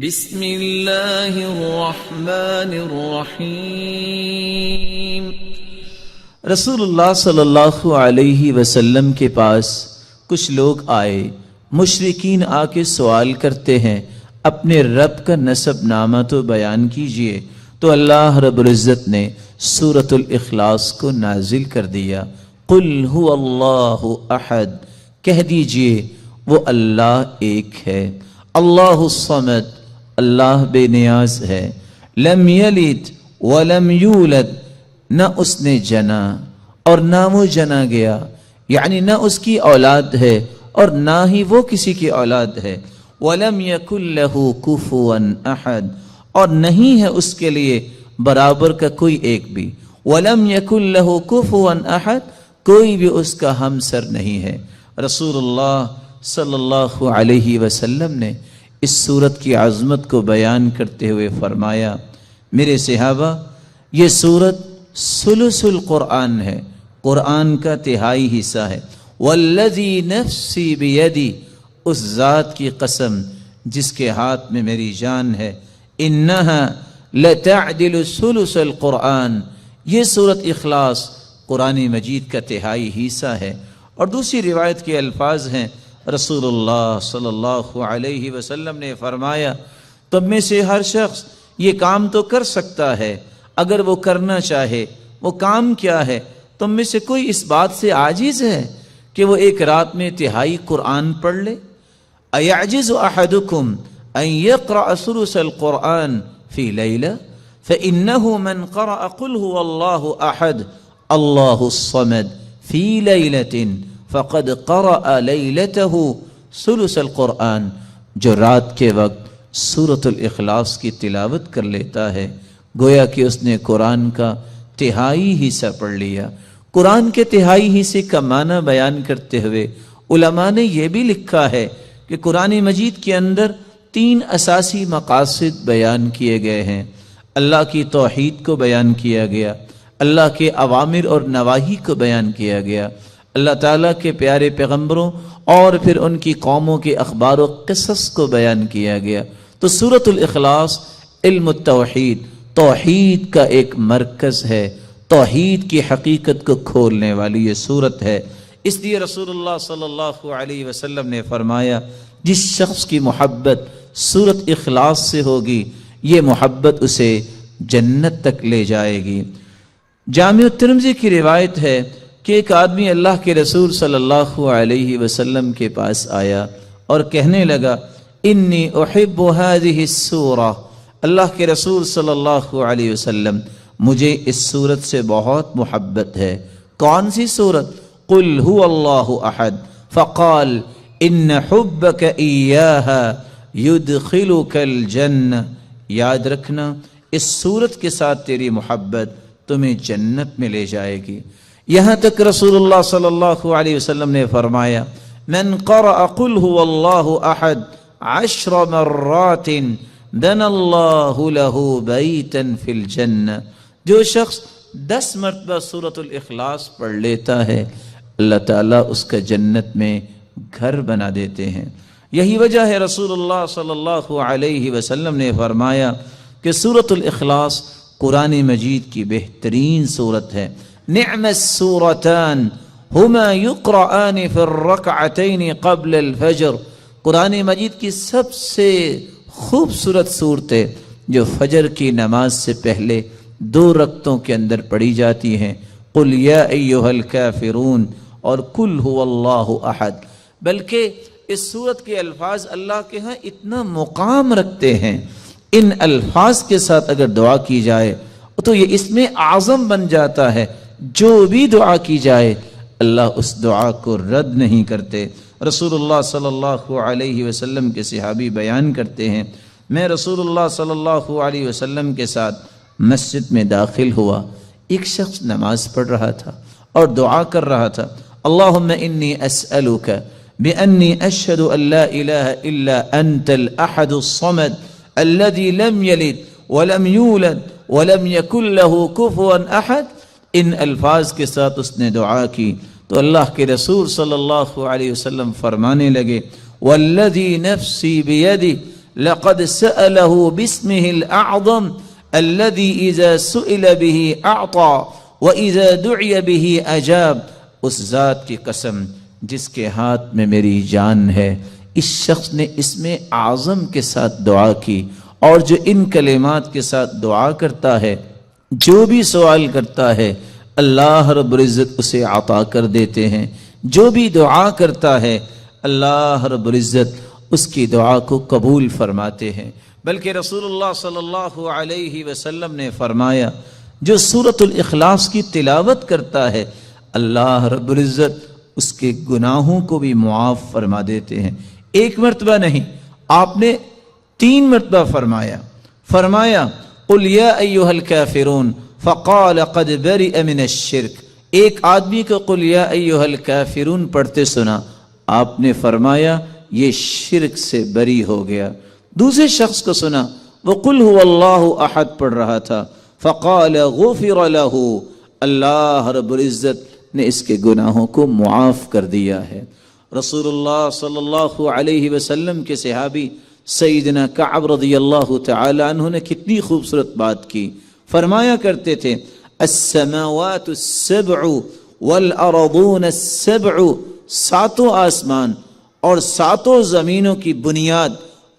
بسم اللہ الرحمن الرحیم۔ رسول اللہ صلی اللہ علیہ وسلم کے پاس کچھ لوگ آئے۔ مشرکین آ کے سوال کرتے ہیں اپنے رب کا نسب نامہ تو بیان کیجئے، تو اللہ رب العزت نے سورۃ الاخلاص کو نازل کر دیا۔ قل هو اللہ احد، کہہ دیجئے وہ اللہ ایک ہے، اللہ الصمد، اللہ بے نیاز ہے، لم یلد ولم یولد، نہ اس نے جنا اور نہ وہ جنا گیا، یعنی نہ اس کی اولاد ہے اور نہ ہی وہ کسی کی اولاد ہے، ولم یکن لہ کفوا احد، اور نہیں ہے اس کے لیے برابر کا کوئی ایک بھی، ولم یکن لہ کفوا احد، کوئی بھی اس کا ہمسر نہیں ہے۔ رسول اللہ صلی اللہ علیہ وسلم نے اس سورت کی عظمت کو بیان کرتے ہوئے فرمایا، میرے صحابہ، یہ سورت ثلث القرآن ہے، قرآن کا تہائی حصہ ہے۔ والذی نفسی بیدی، اس ذات کی قسم جس کے ہاتھ میں میری جان ہے، انہا لتعدل ثلث القرآن، یہ سورت اخلاص قرآن مجید کا تہائی حصہ ہے۔ اور دوسری روایت کے الفاظ ہیں، رسول اللہ صلی اللہ علیہ وسلم نے فرمایا، تم میں سے ہر شخص یہ کام تو کر سکتا ہے اگر وہ کرنا چاہے۔ وہ کام کیا ہے؟ تم میں سے کوئی اس بات سے عاجز ہے کہ وہ ایک رات میں تہائی قرآن پڑھ لے؟ ایعجز احدکم ان یقرأ ثلث القرآن فی لیلہ فإنہ من قرأ قل هو اللہ احد اللہ الصمد فی لیلۃ فقد قرأ لیلتہ ثلث القرآن، جو رات کے وقت سورۃ الاخلاص کی تلاوت کر لیتا ہے گویا کہ اس نے قرآن کا تہائی حصہ پڑھ لیا۔ قرآن کے تہائی حصے کا معنی بیان کرتے ہوئے علماء نے یہ بھی لکھا ہے کہ قرآن مجید کے اندر 3 اساسی مقاصد بیان کیے گئے ہیں۔ اللہ کی توحید کو بیان کیا گیا، اللہ کے اوامر اور نواہی کو بیان کیا گیا، اللہ تعالیٰ کے پیارے پیغمبروں اور پھر ان کی قوموں کے اخبار و قصص کو بیان کیا گیا۔ تو سورۃ الاخلاص علم التوحید، توحید کا ایک مرکز ہے، توحید کی حقیقت کو کھولنے والی یہ سورت ہے۔ اس لیے رسول اللہ صلی اللہ علیہ وسلم نے فرمایا، جس شخص کی محبت سورۃ اخلاص سے ہوگی یہ محبت اسے جنت تک لے جائے گی۔ جامع الترمذی کی روایت ہے کہ ایک آدمی اللہ کے رسول صلی اللہ علیہ وسلم کے پاس آیا اور کہنے لگا، انی احب هذه السورہ، اللہ کے رسول صلی اللہ علیہ وسلم مجھے اس سورت سے بہت محبت ہے۔ کون سی سورت؟ قل هو اللہ احد، فقال ان حبک ایاہا یدخلک الجنہ، یاد رکھنا اس سورت کے ساتھ تیری محبت تمہیں جنت میں لے جائے گی۔ یہاں تک رسول اللہ صلی اللہ علیہ وسلم نے فرمایا، من قرأ قل هو اللہ احد 10 مرات بنى اللہ له بیتا فی الجنہ، جو شخص 10 مرتبہ سورۃ الاخلاص پڑھ لیتا ہے اللہ تعالیٰ اس کا جنت میں گھر بنا دیتے ہیں۔ یہی وجہ ہے رسول اللہ صلی اللہ علیہ وسلم نے فرمایا کہ سورۃ الاخلاص قرآن مجید کی بہترین سورت ہے۔ نعم السورتان ہما یقرآن فی الرکعتین قبل الفجر، قرآن مجید کی سب سے خوبصورت صورتیں جو فجر کی نماز سے پہلے 2 رکعتوں کے اندر پڑھی جاتی ہیں، قل یا ایھا الکافرون اور قل هو اللہ احد۔ بلکہ اس سورت کے الفاظ اللہ کے ہاں اتنا مقام رکھتے ہیں، ان الفاظ کے ساتھ اگر دعا کی جائے تو یہ اس میں اعظم بن جاتا ہے، جو بھی دعا کی جائے اللہ اس دعا کو رد نہیں کرتے۔ رسول اللہ صلی اللہ علیہ وسلم کے صحابی بیان کرتے ہیں، میں رسول اللہ صلی اللہ علیہ وسلم کے ساتھ مسجد میں داخل ہوا، ایک شخص نماز پڑھ رہا تھا اور دعا کر رہا تھا، اللہم انی اسألک بأنی اشہد ان لا الہ الا انت الاحد الصمد الذي لم يلد ولم يولد ولم يكن له كفوا احد۔ ان الفاظ کے ساتھ اس نے دعا کی تو اللہ کے رسول صلی اللہ علیہ وسلم فرمانے لگے، والذی نفسی بیدی لقد سأله باسمه الأعظم الذي إذا سئل به أعطى وإذا دعي به أجاب. اس ذات کی قسم جس کے ہاتھ میں میری جان ہے، اس شخص نے اسم اعظم کے ساتھ دعا کی، اور جو ان کلمات کے ساتھ دعا کرتا ہے، جو بھی سوال کرتا ہے، اللہ رب العزت اسے عطا کر دیتے ہیں. جو بھی دعا کرتا ہے اللہ رب العزت اس کی دعا کو قبول فرماتے ہیں. بلکہ رسول اللہ صلی اللہ علیہ وسلم نے فرمایا جو سورۃ الاخلاص کی تلاوت کرتا ہے اللہ رب العزت اس کے گناہوں کو بھی معاف فرما دیتے ہیں. ایک مرتبہ نہیں، آپ نے 3 مرتبہ فرمایا قل یا ایھا الکافرون فقال قد برئ من الشرک. ایک آدمی کو قل یا ایھا الکافرون پڑھتے سنا، آپ نے فرمایا یہ شرک سے بری ہو گیا. دوسرے شخص کو سنا وہ قل هو اللہ احد پڑھ رہا تھا، فقال غفر له، اللہ رب العزت نے اس کے گناہوں کو معاف کر دیا ہے. رسول اللہ صلی اللہ علیہ وسلم کے صحابی سیدنا کعب رضی اللہ تعالی عنہ نے کتنی خوبصورت بات کی. فرمایا کرتے تھے السماوات السبع والارضون السبع، 7 آسمان اور 7 زمینوں کی بنیاد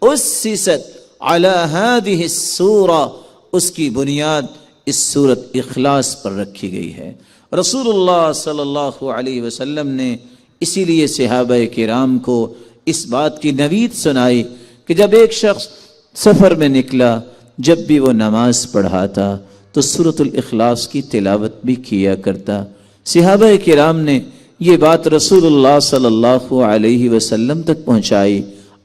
اسست علی ہذہ السورہ، اس کی بنیاد اس سورت اخلاص پر رکھی گئی ہے. رسول اللہ صلی اللہ علیہ وسلم نے اسی لیے صحابہ کرام کو اس بات کی نوید سنائی کہ جب ایک شخص سفر میں نکلا، جب بھی وہ نماز پڑھاتا تو سورۃ الاخلاص کی تلاوت بھی کیا کرتا. صحابہ کرام نے یہ بات رسول اللہ صلی اللہ علیہ وسلم تک پہنچائی.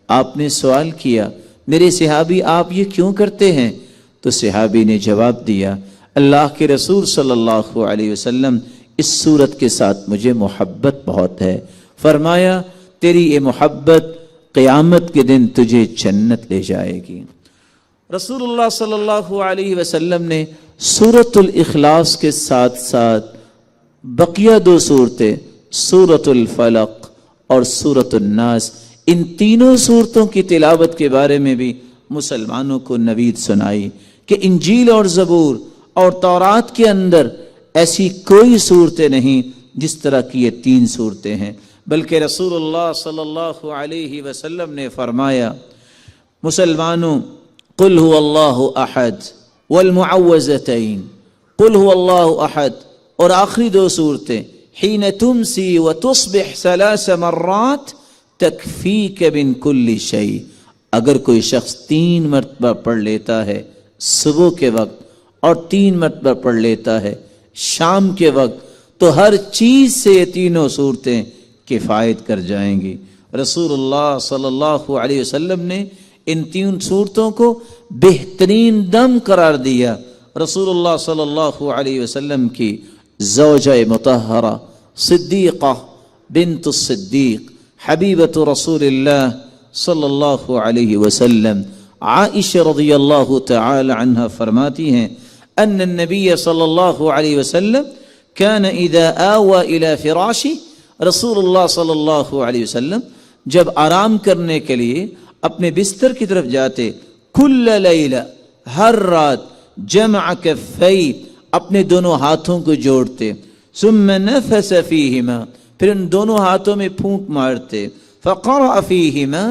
آپ نے سوال کیا میرے صحابی آپ یہ کیوں کرتے ہیں؟ تو صحابی نے جواب دیا اللہ کے رسول صلی اللہ علیہ وسلم اس سورت کے ساتھ مجھے محبت بہت ہے. فرمایا تیری یہ محبت قیامت کے دن تجھے جنت لے جائے گی. رسول اللہ صلی اللہ علیہ وسلم نے سورۃ الاخلاص کے ساتھ ساتھ بقیہ 2 صورتیں سورۃ الفلق اور سورۃ الناس، ان تینوں صورتوں کی تلاوت کے بارے میں بھی مسلمانوں کو نوید سنائی کہ انجیل اور زبور اور تورات کے اندر ایسی کوئی صورتیں نہیں جس طرح کی یہ 3 صورتیں ہیں. بلکہ رسول اللہ صلی اللہ علیہ وسلم نے فرمایا مسلمانوں قل هو اللہ احد والمعوذتین، قل هو اللہ احد اور آخری 2 صورتیں حین تمسی وتصبح 3 مرات تکفیک من کل شیء. اگر کوئی شخص 3 مرتبہ پڑھ لیتا ہے صبح کے وقت اور 3 مرتبہ پڑھ لیتا ہے شام کے وقت تو ہر چیز سے یہ تینوں صورتیں کفایت کر جائیں گی. رسول اللہ صلی اللہ علیہ وسلم نے ان 3 صورتوں کو بہترین دم قرار دیا. رسول اللہ صلی اللہ علیہ وسلم کی زوجہ مطہرہ صدیقہ بنت الصدیق حبیبۃ رسول اللہ صلی اللہ علیہ وسلم عائشہ رضی اللہ تعالی عنہ فرماتی ہیں ان النبی صلی اللہ علیہ وسلم كان اذا آوى الى فراشی، رسول اللہ صلی اللہ علیہ وسلم جب آرام کرنے کے لیے اپنے بستر کی طرف جاتے کل لیلہ، ہر رات جمع کفی، اپنے دونوں ہاتھوں کو جوڑتے، ثم نفس فیہما، پھر ان دونوں ہاتھوں میں پھونک مارتے، فقرأ فیہما،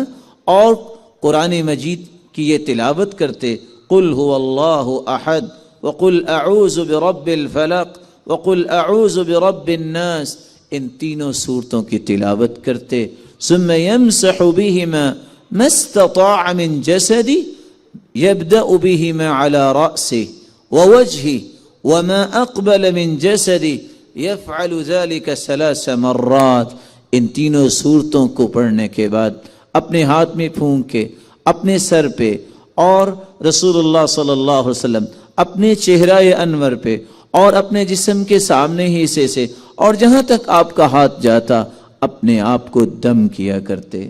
اور قرآن مجید کی یہ تلاوت کرتے قل هو اللہ احد وقل اعوذ برب الفلق وقل اعوذ برب الناس، ان تینوں صورتوں کی تلاوت کرتے. ثم يمسح بهما ما استطاع من جسدی، يبدأ بهما على رأسه ووجهه وما اقبل من جسدی، يفعل ذلك 3 مرات. ان تینوں صورتوں کو پڑھنے کے بعد اپنے ہاتھ میں پھونک کے اپنے سر پہ اور رسول اللہ صلی اللہ علیہ وسلم اپنے چہرہ انور پہ اور اپنے جسم کے سامنے ہی حصے سے اور جہاں تک آپ کا ہاتھ جاتا اپنے آپ کو دم کیا کرتے.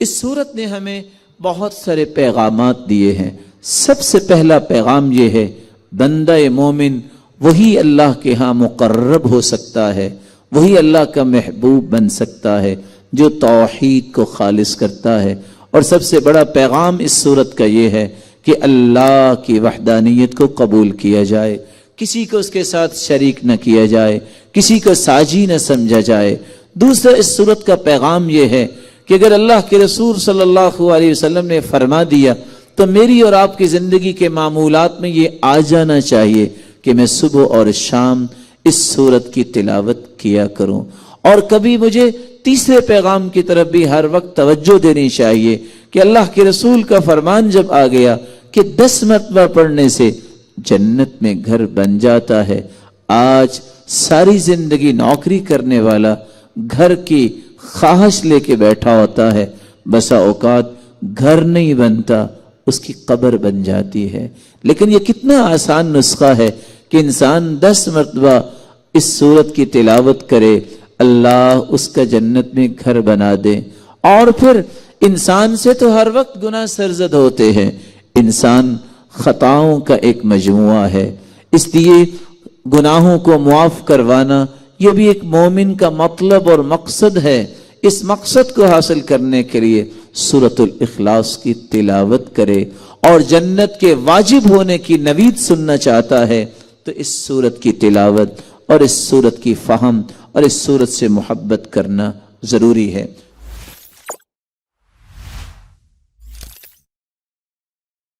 اس صورت نے ہمیں بہت سارے پیغامات دیے ہیں. سب سے پہلا پیغام یہ ہے بندہ مومن وہی اللہ کے ہاں مقرب ہو سکتا ہے، وہی اللہ کا محبوب بن سکتا ہے جو توحید کو خالص کرتا ہے اور سب سے بڑا پیغام اس سورت کا یہ ہے کہ اللہ کی وحدانیت کو قبول کیا جائے، کسی کو اس کے ساتھ شریک نہ کیا جائے، کسی کو ساجی نہ سمجھا جائے۔ دوسرا اس سورت کا پیغام یہ ہے کہ اگر اللہ کے رسول صلی اللہ علیہ وسلم نے فرما دیا تو میری اور آپ کی زندگی کے معمولات میں یہ آ جانا چاہیے کہ میں صبح اور شام اس سورت کی تلاوت کیا کروں۔ اور کبھی مجھے تیسرے پیغام کی طرف بھی ہر وقت توجہ دینی چاہیے کہ اللہ کے رسول کا فرمان جب آ گیا کہ 10 مرتبہ پڑھنے سے جنت میں گھر بن جاتا ہے۔ آج ساری زندگی نوکری کرنے والا گھر کی خواہش لے کے بیٹھا ہوتا ہے، بسا اوقات گھر نہیں بنتا، اس کی قبر بن جاتی ہے۔ لیکن یہ کتنا آسان نسخہ ہے کہ انسان 10 مرتبہ اس سورت کی تلاوت کرے، اللہ اس کا جنت میں گھر بنا دے۔ اور پھر انسان سے تو ہر وقت گناہ سرزد ہوتے ہیں، انسان خطاؤں کا ایک مجموعہ ہے، اس لیے گناہوں کو معاف کروانا یہ بھی ایک مومن کا مطلب اور مقصد ہے۔ اس مقصد کو حاصل کرنے کے لیے سورۃ الاخلاص کی تلاوت کرے، اور جنت کے واجب ہونے کی نوید سننا چاہتا ہے تو اس سورت کی تلاوت اور اس سورت کی فہم اور اس سورت سے محبت کرنا ضروری ہے۔